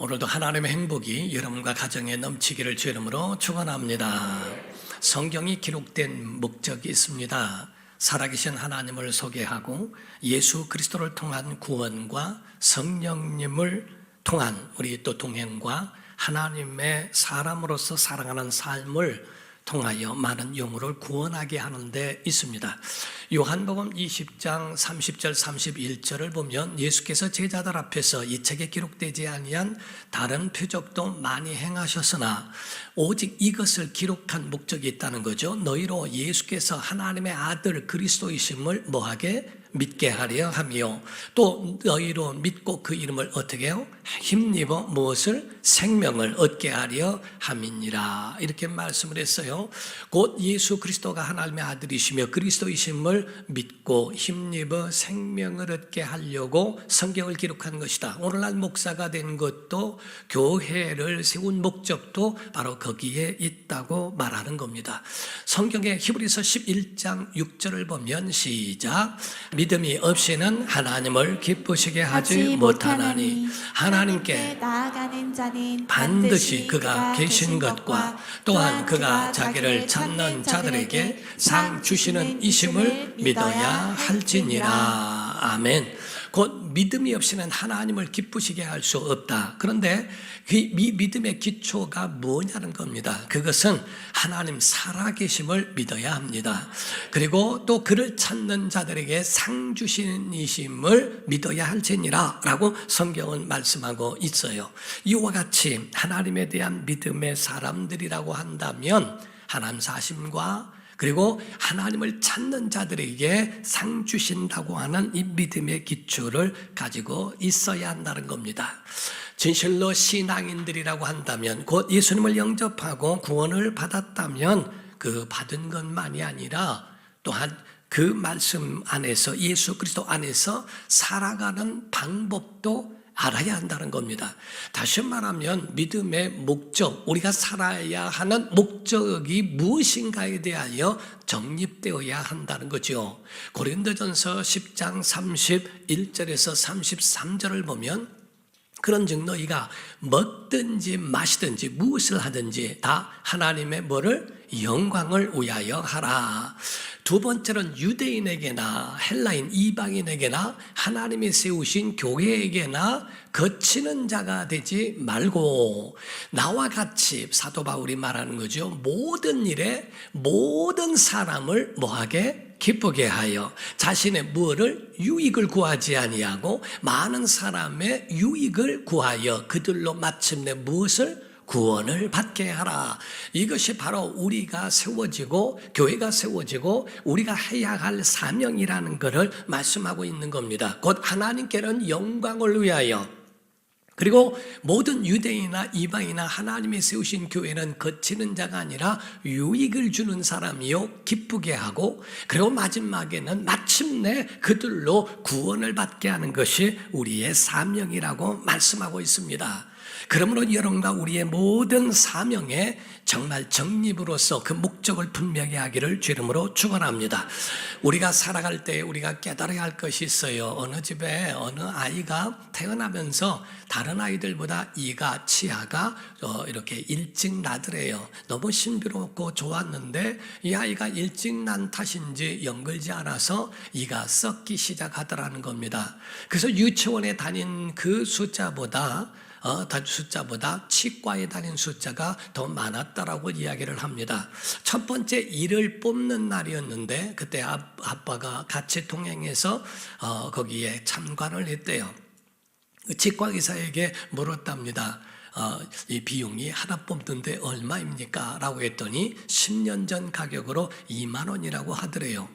오늘도 하나님의 행복이 여러분과 가정에 넘치기를 주 이름으로 축원합니다. 성경이 기록된 목적이 있습니다. 살아계신 하나님을 소개하고 예수 그리스도를 통한 구원과 성령님을 통한 우리 또 동행과 하나님의 사람으로서 살아가는 삶을 통하여 많은 영혼을 구원하게 하는 데 있습니다. 요한복음 20장 30절 31절을 보면 예수께서 제자들 앞에서 이 책에 기록되지 아니한 다른 표적도 많이 행하셨으나 오직 이것을 기록한 목적이 있다는 거죠. 너희로 예수께서 하나님의 아들 그리스도이심을 뭐하게? 믿게 하려 하며 또 너희로 믿고 그 이름을 어떻게 해요? 힘입어 무엇을? 생명을 얻게 하려 함이니라. 이렇게 말씀을 했어요. 곧 예수 그리스도가 하나님의 아들이시며 그리스도이심을 믿고 힘입어 생명을 얻게 하려고 성경을 기록한 것이다. 오늘날 목사가 된 것도 교회를 세운 목적도 바로 거기에 있다고 말하는 겁니다. 성경의 히브리서 11장 6절을 보면 시작. 믿음이 없이는 하나님을 기쁘시게 하지 못하나니 하나님께 나아가는 자는 반드시 그가 계신 것과 또한 그가 자기를 찾는 자들에게 상 주시는 이심을 믿어야 할지니라. 아멘. 곧 믿음이 없이는 하나님을 기쁘시게 할 수 없다. 그런데 그 믿음의 기초가 뭐냐는 겁니다. 그것은 하나님 살아계심을 믿어야 합니다. 그리고 또 그를 찾는 자들에게 상 주시는 이심을 믿어야 할지니라 라고 성경은 말씀하고 있어요. 이와 같이 하나님에 대한 믿음의 사람들이라고 한다면 하나님 사심과 그리고 하나님을 찾는 자들에게 상 주신다고 하는 이 믿음의 기초를 가지고 있어야 한다는 겁니다. 진실로 신앙인들이라고 한다면 곧 예수님을 영접하고 구원을 받았다면 그 받은 것만이 아니라 또한 그 말씀 안에서 예수 그리스도 안에서 살아가는 방법도 알아야 한다는 겁니다. 다시 말하면 믿음의 목적, 우리가 살아야 하는 목적이 무엇인가에 대하여 정립되어야 한다는 거죠. 고린도전서 10장 31절에서 33절을 보면 그런즉 너희가 먹든지 마시든지 무엇을 하든지 다 하나님의 뭐를? 영광을 위하여 하라. 두 번째는 유대인에게나 헬라인 이방인에게나 하나님이 세우신 교회에게나 거치는 자가 되지 말고 나와 같이 사도 바울이 말하는 거죠. 모든 일에 모든 사람을 뭐하게? 기쁘게 하여 자신의 무엇을? 유익을 구하지 아니하고 많은 사람의 유익을 구하여 그들로 마침내 무엇을? 구원을 받게 하라. 이것이 바로 우리가 세워지고 교회가 세워지고 우리가 해야 할 사명이라는 것을 말씀하고 있는 겁니다. 곧 하나님께는 영광을 위하여 그리고 모든 유대인이나 이방이나 하나님이 세우신 교회는 거치는 자가 아니라 유익을 주는 사람이요 기쁘게 하고 그리고 마지막에는 마침내 그들로 구원을 받게 하는 것이 우리의 사명이라고 말씀하고 있습니다. 그러므로 여러분과 우리의 모든 사명에 정말 정립으로서 그 목적을 분명히 하기를 주 이름으로 축원합니다. 우리가 살아갈 때 우리가 깨달아야 할 것이 있어요. 어느 집에 어느 아이가 태어나면서 다른 아이들보다 이가 치아가 이렇게 일찍 나더래요. 너무 신비롭고 좋았는데 이 아이가 일찍 난 탓인지 연글지 않아서 이가 썩기 시작하더라는 겁니다. 그래서 유치원에 다닌 그 숫자보다 치과에 다닌 숫자가 더 많았다라고 이야기를 합니다. 첫 번째 이를 뽑는 날이었는데 그때 아빠가 같이 동행해서 거기에 참관을 했대요. 치과 의사에게 물었답니다. 이 비용이 하나 뽑는데 얼마입니까? 라고 했더니 10년 전 가격으로 2만 원이라고 하더래요.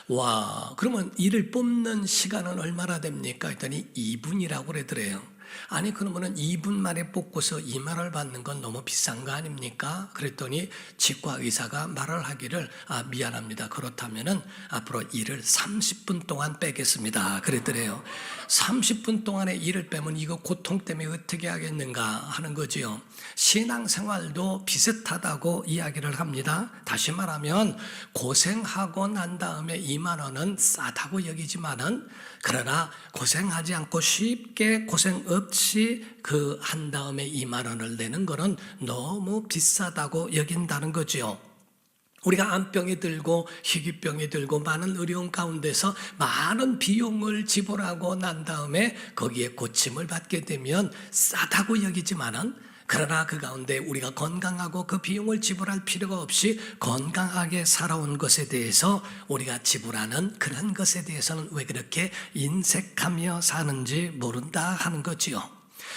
와, 그러면 이를 뽑는 시간은 얼마나 됩니까? 했더니 2분이라고 그러더래요. 아니 그러면은 2분 만에 뽑고서 2만 원을 받는 건 너무 비싼 거 아닙니까? 그랬더니 치과 의사가 말을 하기를 미안합니다. 그렇다면은 앞으로 일을 30분 동안 빼겠습니다. 그랬더래요. 30분 동안의 일을 빼면 이거 고통 때문에 어떻게 하겠는가 하는 거지요. 신앙생활도 비슷하다고 이야기를 합니다. 다시 말하면 고생하고 난 다음에 2만 원은 싸다고 여기지만은 그러나 고생하지 않고 쉽게 고생 없이 그 한 다음에 2만 원을 내는 거는 너무 비싸다고 여긴다는 거지요. 우리가 암병이 들고 희귀병이 들고 많은 어려운 가운데서 많은 비용을 지불하고 난 다음에 거기에 고침을 받게 되면 싸다고 여기지만은, 그러나 그 가운데 우리가 건강하고 그 비용을 지불할 필요가 없이 건강하게 살아온 것에 대해서 우리가 지불하는 그런 것에 대해서는 왜 그렇게 인색하며 사는지 모른다 하는 거지요.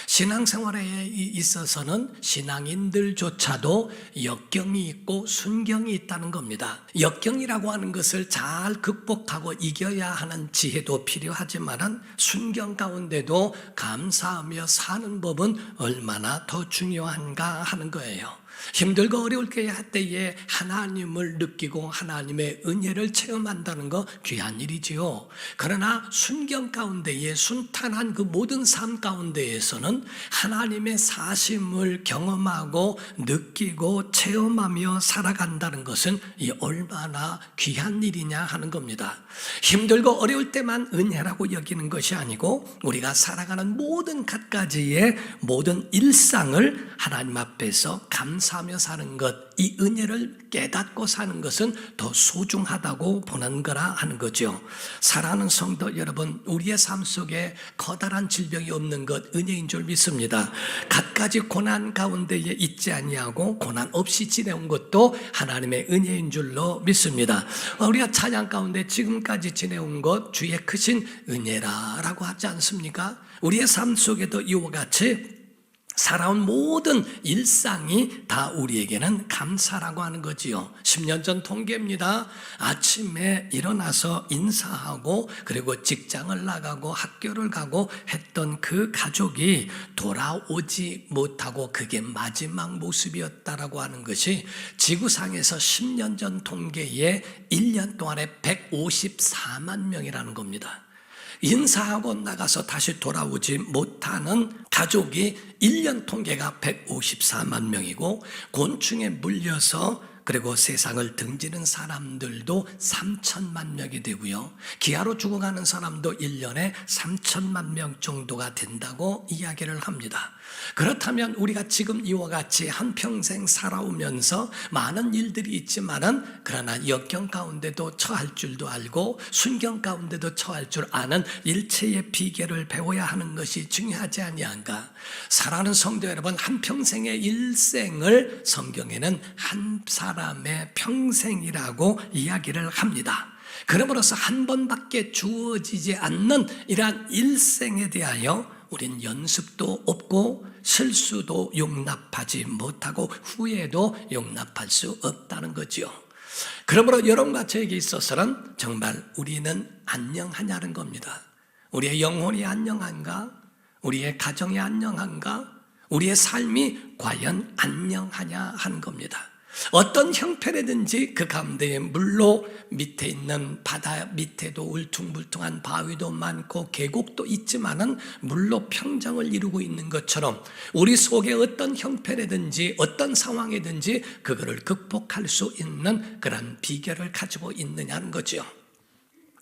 신앙생활에 있어서는 신앙인들조차도 역경이 있고 순경이 있다는 겁니다. 역경이라고 하는 것을 잘 극복하고 이겨야 하는 지혜도 필요하지만 순경 가운데도 감사하며 사는 법은 얼마나 더 중요한가 하는 거예요. 힘들고 어려울 때에 하나님을 느끼고 하나님의 은혜를 체험한다는 거 귀한 일이지요. 그러나 순경 가운데에 순탄한 그 모든 삶 가운데에서는 하나님의 사심을 경험하고 느끼고 체험하며 살아간다는 것은 얼마나 귀한 일이냐 하는 겁니다. 힘들고 어려울 때만 은혜라고 여기는 것이 아니고 우리가 살아가는 모든 갖가지의 모든 일상을 하나님 앞에서 감사하며 사는 것, 이 은혜를 깨닫고 사는 것은 더 소중하다고 보는 거라 하는 거죠. 사랑하는 성도 여러분, 우리의 삶 속에 커다란 질병이 없는 것 은혜인 줄 믿습니다. 갖가지 고난 가운데에 있지 아니하고 고난 없이 지내온 것도 하나님의 은혜인 줄로 믿습니다. 우리가 찬양 가운데 지금까지 지내온 것 주의 크신 은혜라라고 하지 않습니까? 우리의 삶 속에도 이와 같이 살아온 모든 일상이 다 우리에게는 감사라고 하는 거지요. 10년 전 통계입니다. 아침에 일어나서 인사하고 그리고 직장을 나가고 학교를 가고 했던 그 가족이 돌아오지 못하고 그게 마지막 모습이었다라고 하는 것이 지구상에서 10년 전 통계에 1년 동안에 154만 명이라는 겁니다. 인사하고 나가서 다시 돌아오지 못하는 가족이 1년 통계가 154만 명이고 곤충에 물려서 그리고 세상을 등지는 사람들도 3천만 명이 되고요. 기아로 죽어가는 사람도 1년에 3천만 명 정도가 된다고 이야기를 합니다. 그렇다면 우리가 지금 이와 같이 한평생 살아오면서 많은 일들이 있지만은 그러나 역경 가운데도 처할 줄도 알고 순경 가운데도 처할 줄 아는 일체의 비결을 배워야 하는 것이 중요하지 아니한가? 사랑하는 성도 여러분, 한평생의 일생을 성경에는 한 사람의 평생이라고 이야기를 합니다. 그러므로서 한 번밖에 주어지지 않는 이러한 일생에 대하여 우린 연습도 없고 실수도 용납하지 못하고 후회도 용납할 수 없다는 거지요. 그러므로 여러분과 저에게 있어서는 정말 우리는 안녕하냐는 겁니다. 우리의 영혼이 안녕한가? 우리의 가정이 안녕한가? 우리의 삶이 과연 안녕하냐 하는 겁니다. 어떤 형편이든지 그 가운데에 물로 밑에 있는 바다 밑에도 울퉁불퉁한 바위도 많고 계곡도 있지만은 물로 평정을 이루고 있는 것처럼 우리 속에 어떤 형편이든지 어떤 상황이든지 그거를 극복할 수 있는 그런 비결을 가지고 있느냐는 거죠.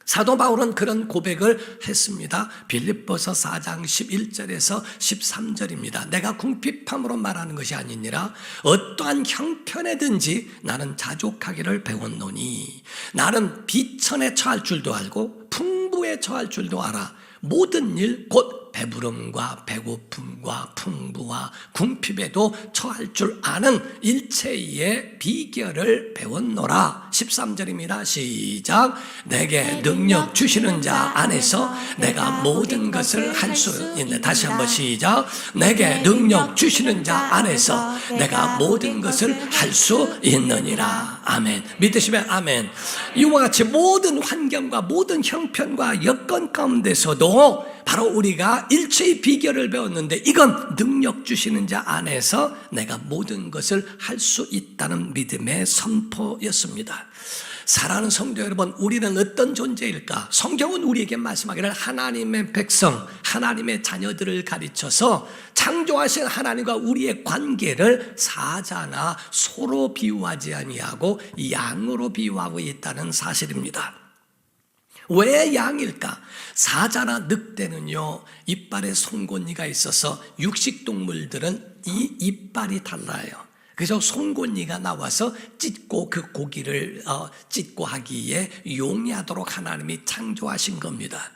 사도 바울은 그런 고백을 했습니다. 빌립보서 4장 11절에서 13절입니다. 내가 궁핍함으로 말하는 것이 아니니라 어떠한 형편에든지 나는 자족하기를 배웠노니 나는 비천에 처할 줄도 알고 풍부에 처할 줄도 알아 모든 일 곧 배부름과 배고픔과 풍부와 궁핍에도 처할 줄 아는 일체의 비결을 배웠노라. 13절입니다. 시작. 내게 능력 주시는 자 안에서 내가 모든 것을 할 수 있네. 다시 한번 시작. 내게 능력 주시는 자 안에서 내가 모든 것을 할 수 있느니라. 아멘. 믿으시면 아멘. 이와 같이 모든 환경과 모든 형편과 여건 가운데서도 바로 우리가 일체의 비결을 배웠는데 이건 능력 주시는 자 안에서 내가 모든 것을 할 수 있다는 믿음의 선포였습니다. 사랑하는 성도 여러분, 우리는 어떤 존재일까? 성경은 우리에게 말씀하기를 하나님의 백성, 하나님의 자녀들을 가르쳐서 창조하신 하나님과 우리의 관계를 사자나 소로 비유하지 아니하고 양으로 비유하고 있다는 사실입니다. 왜 양일까? 사자나 늑대는요, 이빨에 송곳니가 있어서 육식동물들은 이 이빨이 달라요. 그래서 송곳니가 나와서 찢고 그 고기를 찢고 하기에 용이하도록 하나님이 창조하신 겁니다.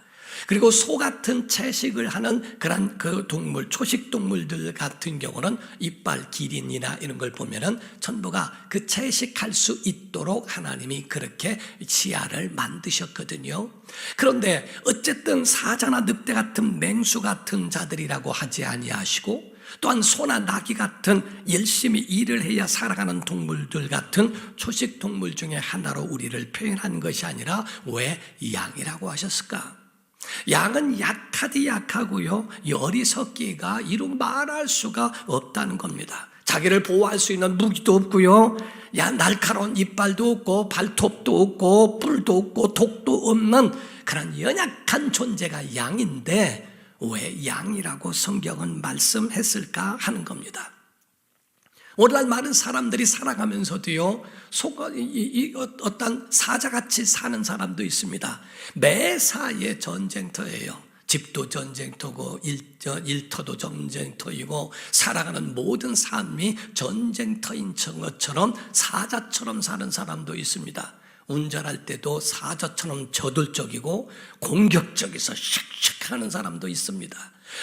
그리고 소 같은 채식을 하는 그런 그 동물, 초식 동물들 같은 경우는 이빨, 기린이나 이런 걸 보면은 전부가 그 채식할 수 있도록 하나님이 그렇게 치아를 만드셨거든요. 그런데 어쨌든 사자나 늑대 같은 맹수 같은 자들이라고 하지 아니하시고, 또한 소나 나귀 같은 열심히 일을 해야 살아가는 동물들 같은 초식 동물 중에 하나로 우리를 표현한 것이 아니라 왜 양이라고 하셨을까? 양은 약하디 약하고요, 열이 섞기가 이루 말할 수가 없다는 겁니다. 자기를 보호할 수 있는 무기도 없고요, 날카로운 이빨도 없고 발톱도 없고 뿔도 없고 독도 없는 그런 연약한 존재가 양인데 왜 양이라고 성경은 말씀했을까 하는 겁니다. 오늘날 많은 사람들이 살아가면서도요, 어떤 사자같이 사는 사람도 있습니다. 매사에 전쟁터예요. 집도 전쟁터고 일터도 전쟁터이고 살아가는 모든 삶이 전쟁터인 것처럼 사자처럼 사는 사람도 있습니다. 운전할 때도 사자처럼 저돌적이고 공격적이서 샥샥 하는 사람도 있습니다.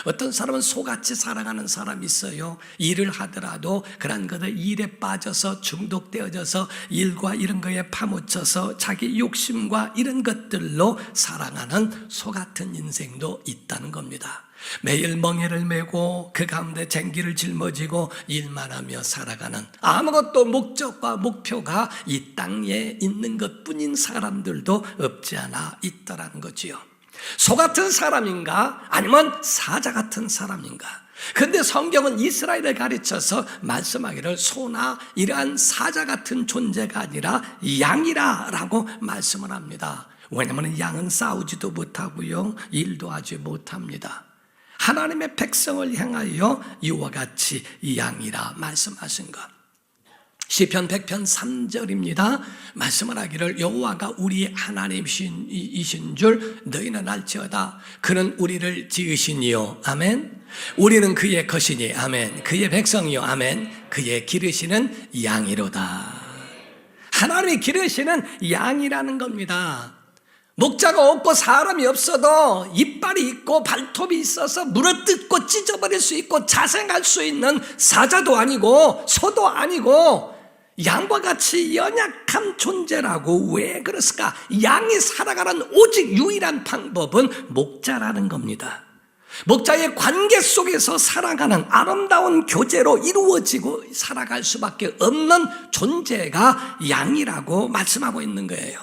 어떤 사람은 소같이 살아가는 사람이 있어요. 일을 하더라도 그런 것을 일에 빠져서 중독되어져서 일과 이런 거에 파묻혀서 자기 욕심과 이런 것들로 살아가는 소 같은 인생도 있다는 겁니다. 매일 멍에를 메고 그 가운데 쟁기를 짊어지고 일만 하며 살아가는, 아무것도 목적과 목표가 이 땅에 있는 것뿐인 사람들도 없지 않아 있더라는 거지요. 소 같은 사람인가 아니면 사자 같은 사람인가? 그런데 성경은 이스라엘을 가르쳐서 말씀하기를 소나 이러한 사자 같은 존재가 아니라 양이라라고 말씀을 합니다. 왜냐하면 양은 싸우지도 못하고요, 일도 하지 못합니다. 하나님의 백성을 향하여 이와 같이 양이라 말씀하신 것. 시편 100편 3절입니다. 말씀을 하기를 여호와가 우리 하나님이신 줄 너희는 알지어다. 그는 우리를 지으시니요. 아멘. 우리는 그의 것이니. 아멘. 그의 백성이요. 아멘. 그의 기르시는 양이로다. 하나님이 기르시는 양이라는 겁니다. 목자가 없고 사람이 없어도 이빨이 있고 발톱이 있어서 물어뜯고 찢어버릴 수 있고 자생할 수 있는 사자도 아니고 소도 아니고 양과 같이 연약한 존재라고. 왜 그랬을까? 양이 살아가는 오직 유일한 방법은 목자라는 겁니다. 목자의 관계 속에서 살아가는 아름다운 교제로 이루어지고 살아갈 수밖에 없는 존재가 양이라고 말씀하고 있는 거예요.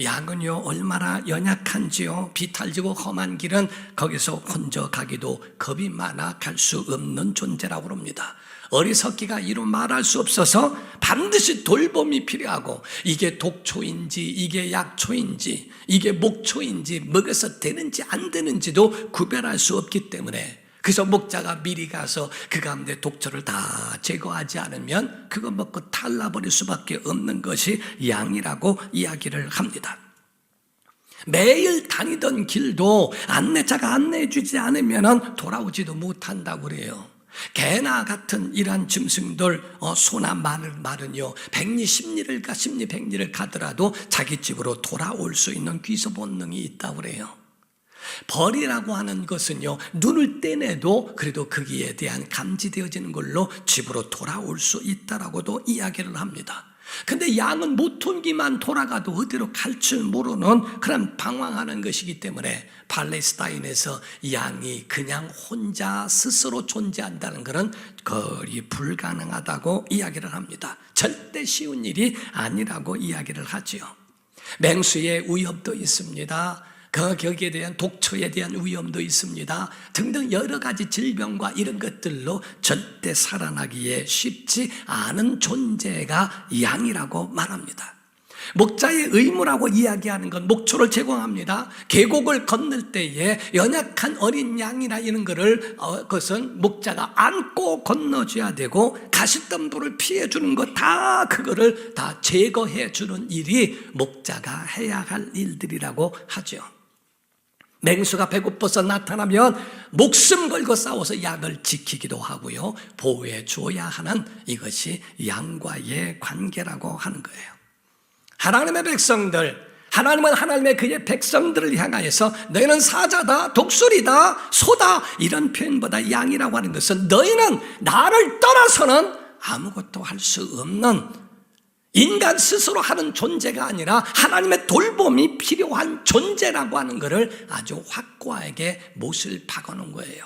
양은요 얼마나 연약한지요. 비탈지고 험한 길은 거기서 혼자 가기도 겁이 많아 갈 수 없는 존재라고 합니다. 어리석기가 이루 말할 수 없어서 반드시 돌봄이 필요하고, 이게 독초인지 이게 약초인지 이게 목초인지 먹어서 되는지 안 되는지도 구별할 수 없기 때문에, 그래서 목자가 미리 가서 그 가운데 독초를 다 제거하지 않으면 그거 먹고 탈라버릴 수밖에 없는 것이 양이라고 이야기를 합니다. 매일 다니던 길도 안내자가 안내해 주지 않으면 돌아오지도 못한다고 그래요. 개나 같은 이러한 짐승들, 소나 말은요 백리 십리를 백리를 가더라도 자기 집으로 돌아올 수 있는 귀소 본능이 있다고 그래요. 벌이라고 하는 것은요 눈을 떼내도 그래도 거기에 대한 감지되어지는 걸로 집으로 돌아올 수 있다라고도 이야기를 합니다. 근데 양은 모퉁이만 돌아가도 어디로 갈 줄 모르는 그런 방황하는 것이기 때문에 팔레스타인에서 양이 그냥 혼자 스스로 존재한다는 것은 거의 불가능하다고 이야기를 합니다. 절대 쉬운 일이 아니라고 이야기를 하지요. 맹수의 위협도 있습니다. 거기에 대한 독초에 대한 위험도 있습니다. 등등 여러 가지 질병과 이런 것들로 절대 살아나기에 쉽지 않은 존재가 양이라고 말합니다. 목자의 의무라고 이야기하는 건 목초를 제공합니다. 계곡을 건널 때에 연약한 어린 양이나 이런 거를 그것은 목자가 안고 건너줘야 되고, 가시덤불을 피해주는 것 다 그거를 다 제거해주는 일이 목자가 해야 할 일들이라고 하죠. 맹수가 배고파서 나타나면 목숨 걸고 싸워서 양을 지키기도 하고요, 보호해 주어야 하는 이것이 양과의 관계라고 하는 거예요. 하나님의 백성들, 하나님은 하나님의 그의 백성들을 향하여서 너희는 사자다, 독수리다, 소다 이런 표현보다 양이라고 하는 것은 너희는 나를 떠나서는 아무것도 할 수 없는, 인간 스스로 하는 존재가 아니라 하나님의 돌봄이 필요한 존재라고 하는 것을 아주 확고하게 못을 박아놓은 거예요.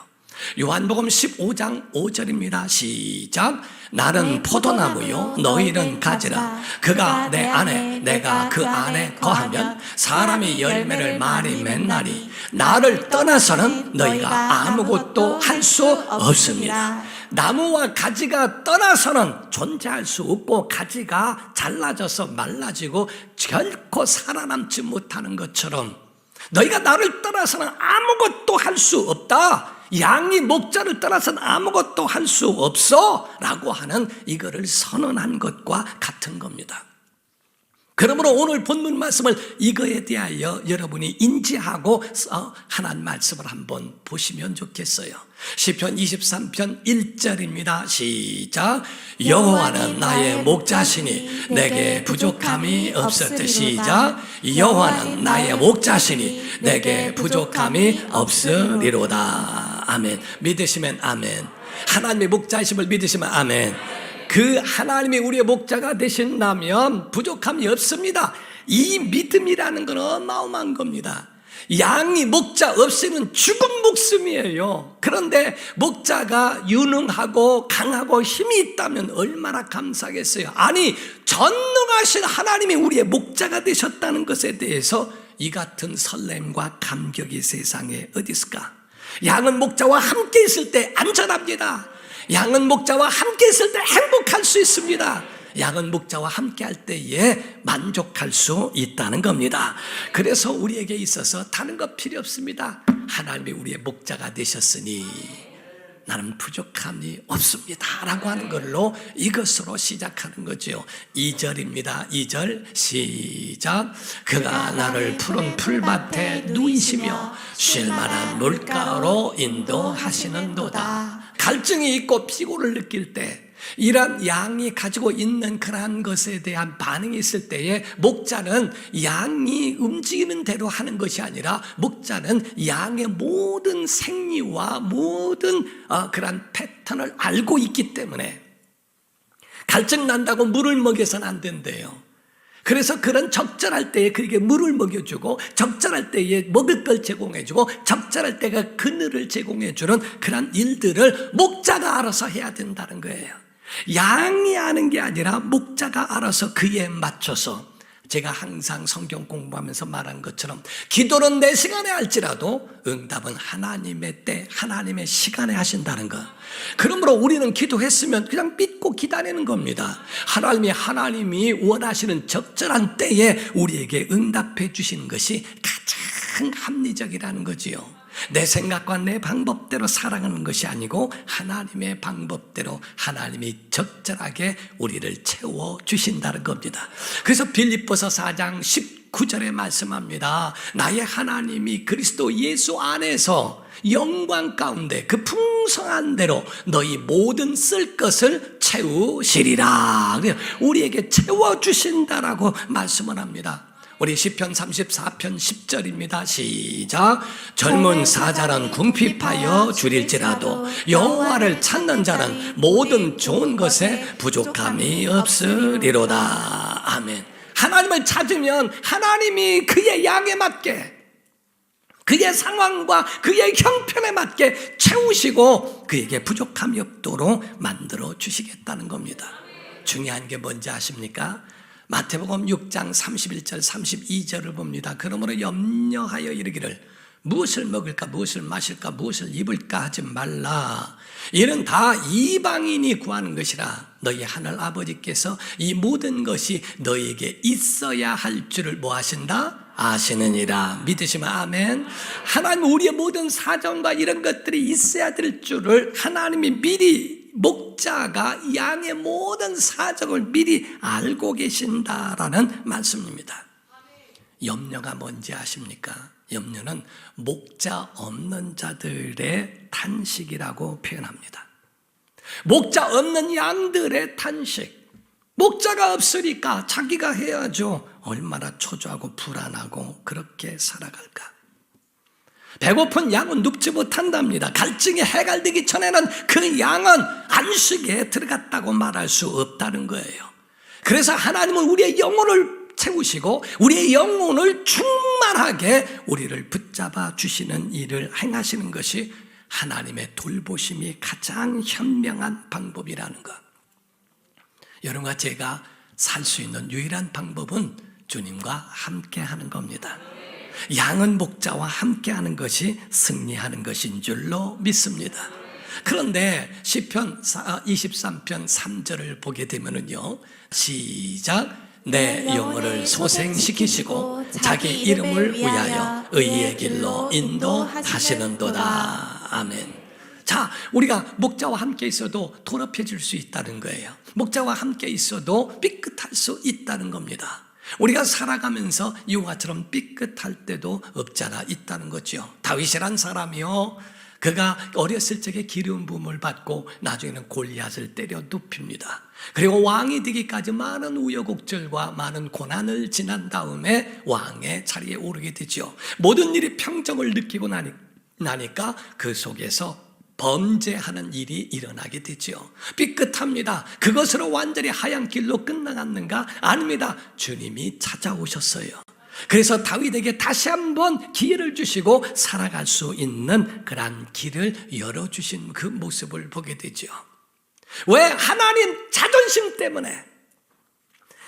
요한복음 15장 5절입니다. 시작. 나는 포도나무요 너희는 가지라. 그가 내 안에 내가 그 안에 거하면 사람이 열매를 많이 맺나니 나를 떠나서는 너희가 아무것도 할 수 없습니다. 나무와 가지가 떠나서는 존재할 수 없고, 가지가 잘라져서 말라지고 결코 살아남지 못하는 것처럼 너희가 나를 떠나서는 아무것도 할 수 없다. 양이 목자를 떠나서는 아무것도 할 수 없어 라고 하는 이거를 선언한 것과 같은 겁니다. 그러므로 오늘 본문 말씀을 이거에 대하여 여러분이 인지하고 하나님 말씀을 한번 보시면 좋겠어요. 시편 23편 1절입니다. 시작. 여호와는 나의 목자시니 내게 부족함이 없었듯. 시작. 여호와는 나의 목자시니 내게 부족함이 없으리로다. 아멘. 믿으시면 아멘. 하나님의 목자심을 믿으시면 아멘. 그 하나님이 우리의 목자가 되신다면 부족함이 없습니다. 이 믿음이라는 건 어마어마한 겁니다. 양이 목자 없이는 죽은 목숨이에요. 그런데 목자가 유능하고 강하고 힘이 있다면 얼마나 감사하겠어요. 아니, 전능하신 하나님이 우리의 목자가 되셨다는 것에 대해서 이 같은 설렘과 감격이 세상에 어디 있을까? 양은 목자와 함께 있을 때 안전합니다. 양은 목자와 함께 있을 때 행복할 수 있습니다. 양은 목자와 함께 할 때에 만족할 수 있다는 겁니다. 그래서 우리에게 있어서 다른 것 필요 없습니다. 하나님이 우리의 목자가 되셨으니 나는 부족함이 없습니다 라고 하는 걸로 이것으로 시작하는 거죠. 2절입니다. 2절 시작. 그가 나를 푸른 풀밭에 누이시며 쉴만한 물가로 인도하시는도다. 갈증이 있고 피곤을 느낄 때, 이런 양이 가지고 있는 그러한 것에 대한 반응이 있을 때에 목자는 양이 움직이는 대로 하는 것이 아니라 목자는 양의 모든 생리와 모든 그러한 패턴을 알고 있기 때문에 갈증 난다고 물을 먹여서는 안 된대요. 그래서 그런 적절할 때에 그에게 물을 먹여주고, 적절할 때에 먹을 걸 제공해주고, 적절할 때가 그늘을 제공해주는 그런 일들을 목자가 알아서 해야 된다는 거예요. 양이 하는 게 아니라 목자가 알아서 그에 맞춰서, 제가 항상 성경 공부하면서 말한 것처럼 기도는 내 시간에 할지라도 응답은 하나님의 때, 하나님의 시간에 하신다는 것. 그러므로 우리는 기도했으면 그냥 믿고 기다리는 겁니다. 하나님이 원하시는 적절한 때에 우리에게 응답해 주시는 것이 가장 합리적이라는 거지요. 내 생각과 내 방법대로 살아가는 것이 아니고 하나님의 방법대로 하나님이 적절하게 우리를 채워주신다는 겁니다. 그래서 빌립보서 4장 19절에 말씀합니다. 나의 하나님이 그리스도 예수 안에서 영광 가운데 그 풍성한 대로 너희 모든 쓸 것을 채우시리라. 우리에게 채워주신다라고 말씀을 합니다. 우리 시편 34편 10절입니다. 시작. 젊은 사자는 궁핍하여 줄일지라도 여호와를 찾는 자는 모든 좋은 것에 부족함이 없으리로다. 아멘. 하나님을 찾으면 하나님이 그의 양에 맞게, 그의 상황과 그의 형편에 맞게 채우시고 그에게 부족함이 없도록 만들어 주시겠다는 겁니다. 중요한 게 뭔지 아십니까? 마태복음 6장 31절 32절을 봅니다. 그러므로 염려하여 이르기를 무엇을 먹을까, 무엇을 마실까, 무엇을 입을까 하지 말라. 이는 다 이방인이 구하는 것이라. 너희 하늘 아버지께서 이 모든 것이 너희에게 있어야 할 줄을 뭐 하신다? 아시느니라. 믿으시면 아멘. 하나님 우리의 모든 사정과 이런 것들이 있어야 될 줄을 하나님이 미리, 목자가 양의 모든 사정을 미리 알고 계신다라는 말씀입니다. 염려가 뭔지 아십니까? 염려는 목자 없는 자들의 탄식이라고 표현합니다. 목자 없는 양들의 탄식. 목자가 없으니까 자기가 해야죠. 얼마나 초조하고 불안하고 그렇게 살아갈까. 배고픈 양은 눕지 못한답니다. 갈증에 해갈되기 전에는 그 양은 안식에 들어갔다고 말할 수 없다는 거예요. 그래서 하나님은 우리의 영혼을 채우시고 우리의 영혼을 충만하게 우리를 붙잡아 주시는 일을 행하시는 것이 하나님의 돌보심이 가장 현명한 방법이라는 것. 여러분과 제가 살 수 있는 유일한 방법은 주님과 함께 하는 겁니다. 양은 목자와 함께 하는 것이 승리하는 것인 줄로 믿습니다. 그런데 시편 23편 3절을 보게 되면은요, 시작. 내 영혼을 소생시키시고 자기 이름을 위하여 의의 길로 인도하시는도다. 아멘. 자, 우리가 목자와 함께 있어도 더럽혀질 수 있다는 거예요. 목자와 함께 있어도 삐끗할 수 있다는 겁니다. 우리가 살아가면서 이와처럼 삐끗할 때도 없잖아 있다는 거죠. 다윗이란 사람이요, 그가 어렸을 적에 기름 부음을 받고 나중에는 골리앗을 때려 눕힙니다. 그리고 왕이 되기까지 많은 우여곡절과 많은 고난을 지난 다음에 왕의 자리에 오르게 되죠. 모든 일이 평정을 느끼고 나니까 그 속에서 범죄하는 일이 일어나게 되죠. 삐끗합니다. 그것으로 완전히 하얀 길로 끝나갔는가? 아닙니다. 주님이 찾아오셨어요. 그래서 다윗에게 다시 한번 기회를 주시고 살아갈 수 있는 그러한 길을 열어주신 그 모습을 보게 되죠. 왜? 하나님 자존심 때문에.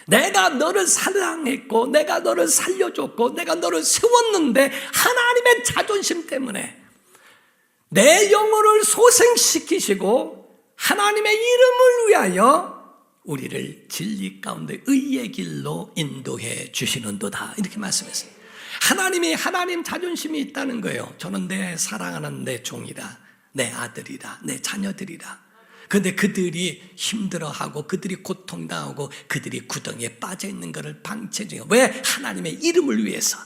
내가 너를 사랑했고 내가 너를 살려줬고 내가 너를 세웠는데 하나님의 자존심 때문에 내 영혼을 소생시키시고 하나님의 이름을 위하여 우리를 진리 가운데 의의 길로 인도해 주시는도다. 이렇게 말씀했어요. 하나님이 하나님 자존심이 있다는 거예요. 저는 내 사랑하는 내 종이라, 내 아들이라, 내 자녀들이라. 그런데 그들이 힘들어하고 그들이 고통당하고 그들이 구덩이에 빠져있는 것을 방치해줘요. 왜? 하나님의 이름을 위해서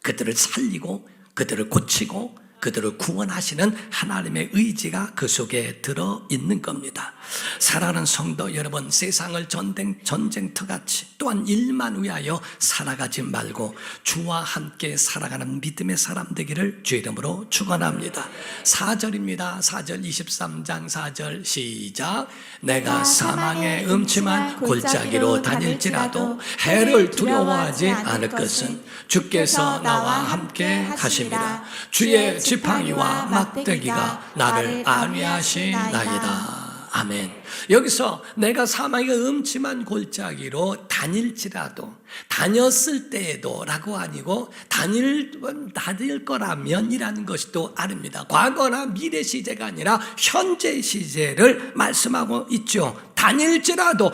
그들을 살리고 그들을 고치고 그들을 구원하시는 하나님의 의지가 그 속에 들어있는 겁니다. 사랑하는 성도 여러분, 세상을 전쟁터같이 또한 일만 위하여 살아가지 말고 주와 함께 살아가는 믿음의 사람 되기를 주 이름으로 축원합니다. 4절입니다. 4절 23장 4절 시작. 내가 사망의 음침한 골짜기로 다닐지라도 해를 두려워하지 않을 것은 주께서 나와 함께 가심이라. 주의 지팡이와 막대기가 나를 안위하시나이다. 아멘. 여기서 내가 사망의 음침한 골짜기로 다닐지라도, 다녔을 때에도 라고 아니고 다닐 거라면 이라는 것이 또 아닙니다. 과거나 미래 시제가 아니라 현재 시제를 말씀하고 있죠. 다닐지라도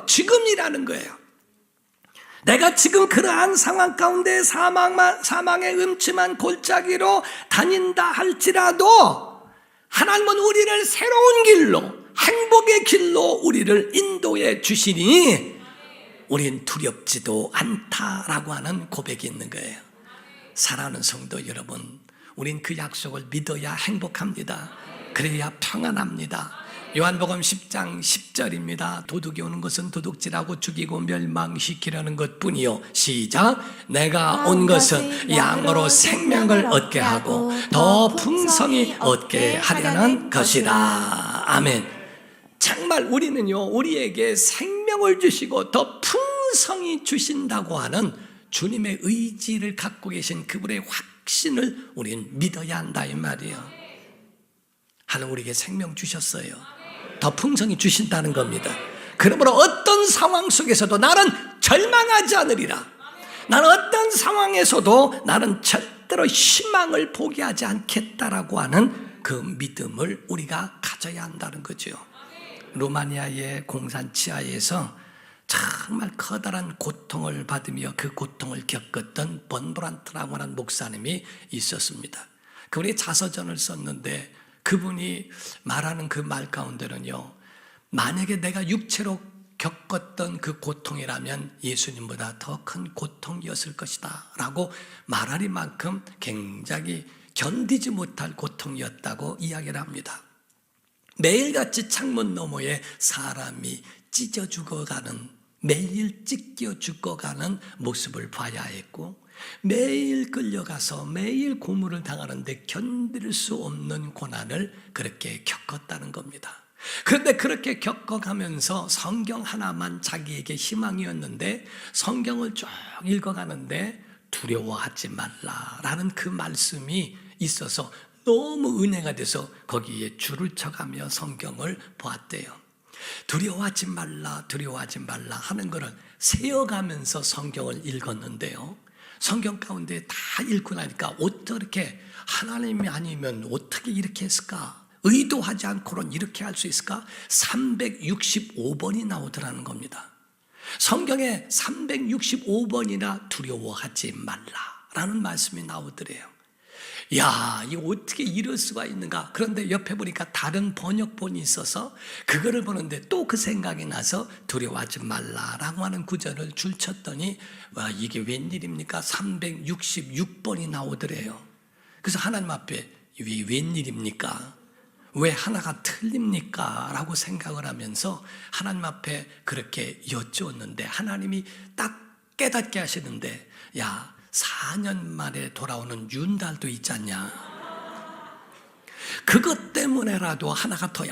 지금이라는 거예요. 내가 지금 그러한 상황 가운데 사망의 음침한 골짜기로 다닌다 할지라도 하나님은 우리를 새로운 길로, 행복의 길로 우리를 인도해 주시니 우린 두렵지도 않다라고 하는 고백이 있는 거예요. 사랑하는 성도 여러분, 우린 그 약속을 믿어야 행복합니다. 그래야 평안합니다. 요한복음 10장 10절입니다. 도둑이 오는 것은 도둑질하고 죽이고 멸망시키려는 것뿐이요. 시작. 내가 온 것은 양으로 생명을 얻게 하고 더 풍성히 얻게 하려는 것이라. 아멘. 정말 우리는요, 우리에게 생명을 주시고 더 풍성히 주신다고 하는 주님의 의지를 갖고 계신 그분의 확신을 우리는 믿어야 한다 이 말이에요. 하나님 우리에게 생명 주셨어요. 더 풍성히 주신다는 겁니다. 그러므로 어떤 상황 속에서도 나는 절망하지 않으리라. 나는 어떤 상황에서도 나는 절대로 희망을 포기하지 않겠다라고 하는 그 믿음을 우리가 가져야 한다는 거죠. 루마니아의 공산 치하에서 정말 커다란 고통을 받으며 그 고통을 겪었던 번브란트라고 하는 목사님이 있었습니다. 그분이 자서전을 썼는데 그분이 말하는 그 말 가운데는요, 만약에 내가 육체로 겪었던 그 고통이라면 예수님보다 더 큰 고통이었을 것이다 라고 말하리만큼 굉장히 견디지 못할 고통이었다고 이야기를 합니다. 매일같이 창문 너머에 사람이 찢어 죽어가는, 매일 찢겨 죽어가는 모습을 봐야 했고, 매일 끌려가서 매일 고문을 당하는데 견딜 수 없는 고난을 그렇게 겪었다는 겁니다. 그런데 그렇게 겪어가면서 성경 하나만 자기에게 희망이었는데, 성경을 쭉 읽어가는데 두려워하지 말라라는 그 말씀이 있어서 너무 은혜가 돼서 거기에 줄을 쳐가며 성경을 보았대요. 두려워하지 말라, 두려워하지 말라 하는 것을 세어가면서 성경을 읽었는데요, 성경 가운데 다 읽고 나니까 어떻게 하나님이 아니면 어떻게 이렇게 했을까? 의도하지 않고는 이렇게 할 수 있을까? 365번이 나오더라는 겁니다. 성경에 365번이나 두려워하지 말라라는 말씀이 나오더래요. 야, 이거 어떻게 이럴 수가 있는가? 그런데 옆에 보니까 다른 번역본이 있어서 그거를 보는데 또 그 생각이 나서 두려워하지 말라라고 하는 구절을 줄쳤더니, 와, 이게 웬일입니까? 366번이 나오더래요. 그래서 하나님 앞에 이게 웬일입니까? 왜 하나가 틀립니까? 라고 생각을 하면서 하나님 앞에 그렇게 여쭈었는데 하나님이 딱 깨닫게 하시는데, 야, 4년 만에 돌아오는 윤달도 있지 않냐? 그것 때문에라도 하나가 더,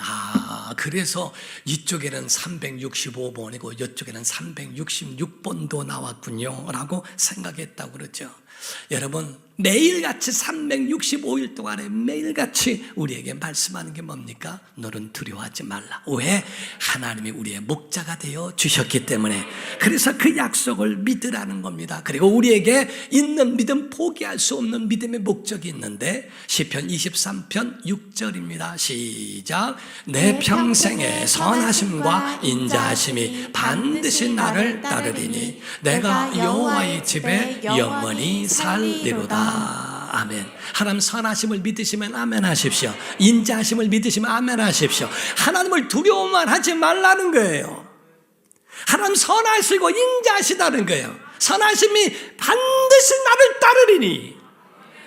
그래서 이쪽에는 365번이고 이쪽에는 366번도 나왔군요 라고 생각했다고 그러죠. 여러분, 매일같이 365일 동안에 매일같이 우리에게 말씀하는 게 뭡니까? 너는 두려워하지 말라. 왜? 하나님이 우리의 목자가 되어 주셨기 때문에. 그래서 그 약속을 믿으라는 겁니다. 그리고 우리에게 있는 믿음, 포기할 수 없는 믿음의 목적이 있는데, 시편 23편 6절입니다. 시작. 내 평생의 선하심과 인자하심이 반드시 나를 따르리니 내가 여호와의 집에 영원히 살리로다. 아멘. 하나님 선하심을 믿으시면 아멘 하십시오. 인자하심을 믿으시면 아멘 하십시오. 하나님을 두려워만 하지 말라는 거예요. 하나님 선하시고 인자하시다는 거예요. 선하심이 반드시 나를 따르리니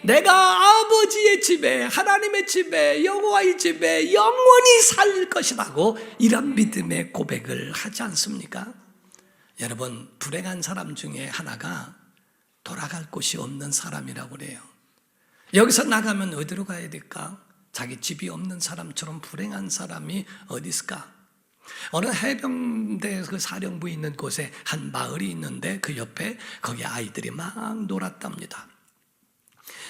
내가 아버지의 집에, 하나님의 집에, 여호와의 집에 영원히 살 것이라고, 이런 믿음의 고백을 하지 않습니까? 여러분, 불행한 사람 중에 하나가 돌아갈 곳이 없는 사람이라고 그래요. 여기서 나가면 어디로 가야 될까? 자기 집이 없는 사람처럼 불행한 사람이 어디 있을까? 어느 해병대 그 사령부 있는 곳에 한 마을이 있는데 그 옆에 거기 아이들이 막 놀았답니다.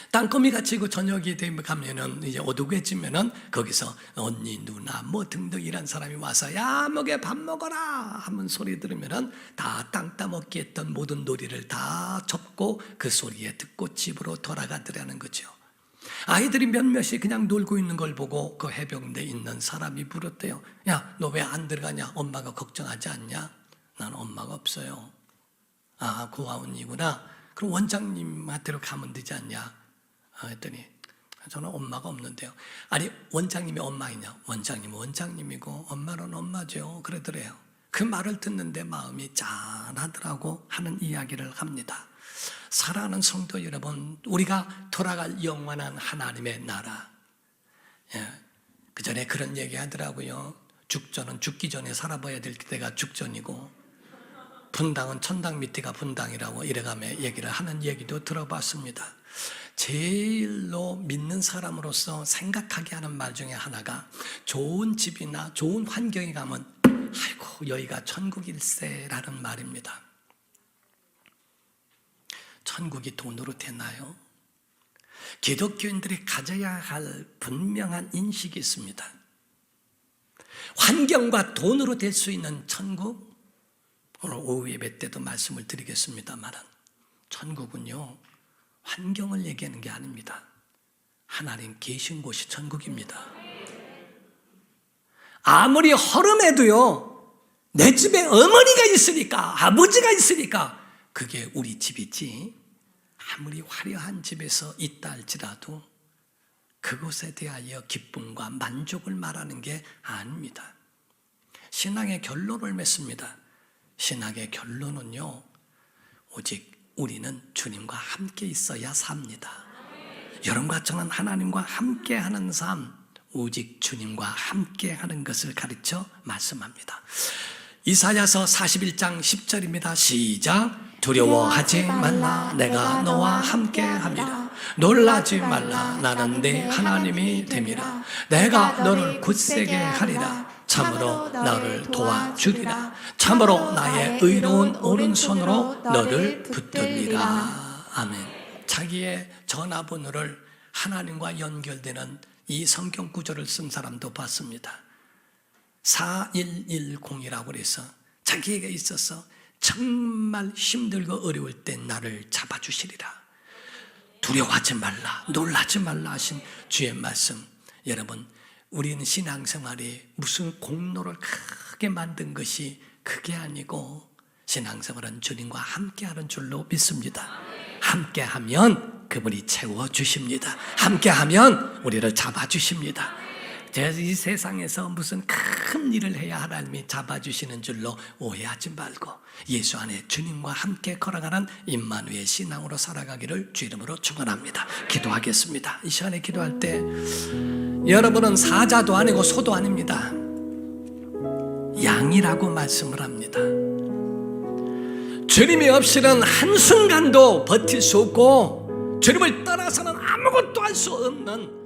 땅거미같이 그 저녁이 되면 가면은 이제 어둑해지면은 거기서 언니, 누나 뭐 등등 이런 사람이 와서 야, 먹에 밥 먹어라 하면 소리 들으면은 다 땅 따먹기 했던 모든 놀이를 다 접고 그 소리에 듣고 집으로 돌아가더라는 거죠. 아이들이 몇몇이 그냥 놀고 있는 걸 보고 그 해병대에 있는 사람이 물었대요. 야, 너 왜 안 들어가냐? 엄마가 걱정하지 않냐? 난 엄마가 없어요. 아, 고아원이구나. 그럼 원장님한테로 가면 되지 않냐? 했더니 저는 엄마가 없는데요. 아니, 원장님이 엄마이냐? 원장님은 원장님이고 엄마는 엄마죠. 그러더래요. 그 말을 듣는데 마음이 짠하더라고 하는 이야기를 합니다. 사랑하는 성도 여러분, 우리가 돌아갈 영원한 하나님의 나라, 그 전에 그런 얘기 하더라고요. 죽전은 죽기 전에 살아봐야 될 때가 죽전이고 분당은 천당 밑에가 분당이라고 이래가며 얘기를 하는 얘기도 들어봤습니다. 제일로 믿는 사람으로서 생각하게 하는 말 중에 하나가, 좋은 집이나 좋은 환경에 가면 아이고 여기가 천국일세라는 말입니다. 천국이 돈으로 되나요? 기독교인들이 가져야 할 분명한 인식이 있습니다. 환경과 돈으로 될 수 있는 천국, 오늘 오후 예배 때도 말씀을 드리겠습니다만 천국은요 환경을 얘기하는 게 아닙니다. 하나님 계신 곳이 천국입니다. 아무리 허름해도요, 내 집에 어머니가 있으니까, 아버지가 있으니까 그게 우리 집이지, 아무리 화려한 집에서 있다 할지라도 그것에 대하여 기쁨과 만족을 말하는 게 아닙니다. 신앙의 결론을 맺습니다. 신앙의 결론은요, 오직 우리는 주님과 함께 있어야 삽니다. 여러분과 저는 하나님과 함께하는 삶, 오직 주님과 함께하는 것을 가르쳐 말씀합니다. 이사야서 41장 10절입니다. 시작. 두려워하지 말라, 내가 너와 함께함이라. 놀라지 말라, 나는 네 하나님이 됨이라. 내가 너를 굳세게 하리라. 참으로 너를 도와주리라. 참으로 나의 의로운 오른손으로 너를 붙들리라. 아멘. 자기의 전화번호를 하나님과 연결되는 이 성경 구절을 쓴 사람도 봤습니다. 4110이라고 해서 자기에게 있어서 정말 힘들고 어려울 때 나를 잡아주시리라. 두려워하지 말라, 놀라지 말라 하신 주의 말씀. 여러분, 우리는 신앙생활이 무슨 공로를 크게 만든 것이 그게 아니고 신앙생활은 주님과 함께하는 줄로 믿습니다. 함께하면 그분이 채워주십니다. 함께하면 우리를 잡아주십니다. 이 세상에서 무슨 큰 일을 해야 하나님이 잡아주시는 줄로 오해하지 말고 예수 안에 주님과 함께 걸어가는 임마누엘 신앙으로 살아가기를 주 이름으로 축원합니다. 기도하겠습니다. 이 시간에 기도할 때 여러분은 사자도 아니고 소도 아닙니다. 양이라고 말씀을 합니다. 주님이 없이는 한순간도 버틸 수 없고 주님을 떠나서는 아무것도 할 수 없는